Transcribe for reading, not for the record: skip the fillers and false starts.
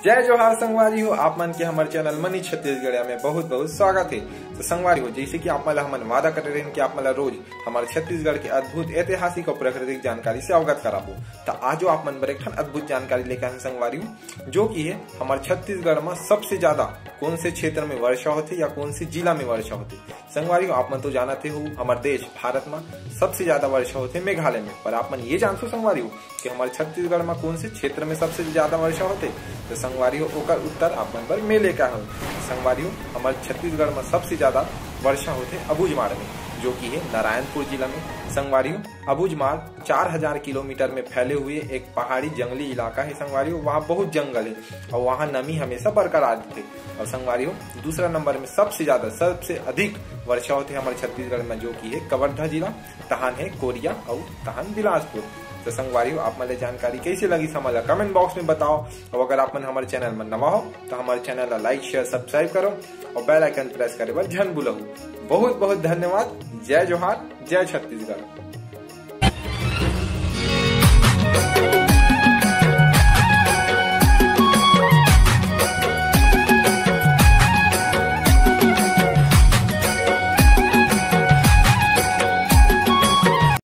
जय जोहार संगवारी हो। आप मन के हमारे चैनल मनी छत्तीसगढ़ में बहुत बहुत स्वागत है। तो संगवारी हो, जैसे कि आप मला हमन वादा कर रहे हैं कि आप मला रोज हमारे छत्तीसगढ़ के अद्भुत ऐतिहासिक और प्राकृतिक जानकारी से अवगत कराबो। तो आज आप मन बर एक अद्भुत जानकारी लेकर आए संगवारी हो, जो की है हमारे छत्तीसगढ़ में सबसे ज्यादा कौन से क्षेत्र में वर्षा होती या कौन से जिला में वर्षा होती। संगवारी हो, आप मन तो जानते हो हमारे देश भारत में सबसे ज्यादा वर्षा होती है मेघालय में, पर आप मन ये जानते हो संगवारी हो कि हमारे छत्तीसगढ़ में कौन से क्षेत्र में सबसे ज्यादा वर्षा होते। तो संगवारी हो, ओकर उत्तर आप मन पर मैं लेकर आऊँ। संगवारी हो, हमारे छत्तीसगढ़ में सबसे ज्यादा वर्षा होते अबूझमाड़ में, जो कि है नारायणपुर जिला में। संगवारी हो, अबूझमाड़ 4000 किलोमीटर में फैले हुए एक पहाड़ी जंगली इलाका है। संगवारी हो, वहाँ बहुत जंगल है और वहाँ नमी हमेशा बरकरार रहती है। और संगवारी हो, दूसरा नंबर में सबसे अधिक वर्षा होती है हमारे छत्तीसगढ़ में, जो कि है कवर्धा जिला, तहान है कोरिया और तहान बिलासपुर। तो संगवारी हो, आप मुझे जानकारी कैसी लगी समझ कमेंट बॉक्स में बताओ। और अगर आप मन हमारे चैनल में नवा हो तो हमारे चैनल लाइक शेयर सब्सक्राइब करो और बेल आइकन प्रेस करे बर जन भूलो। बहुत बहुत धन्यवाद। जय जोहार, जय छत्तीसगढ़।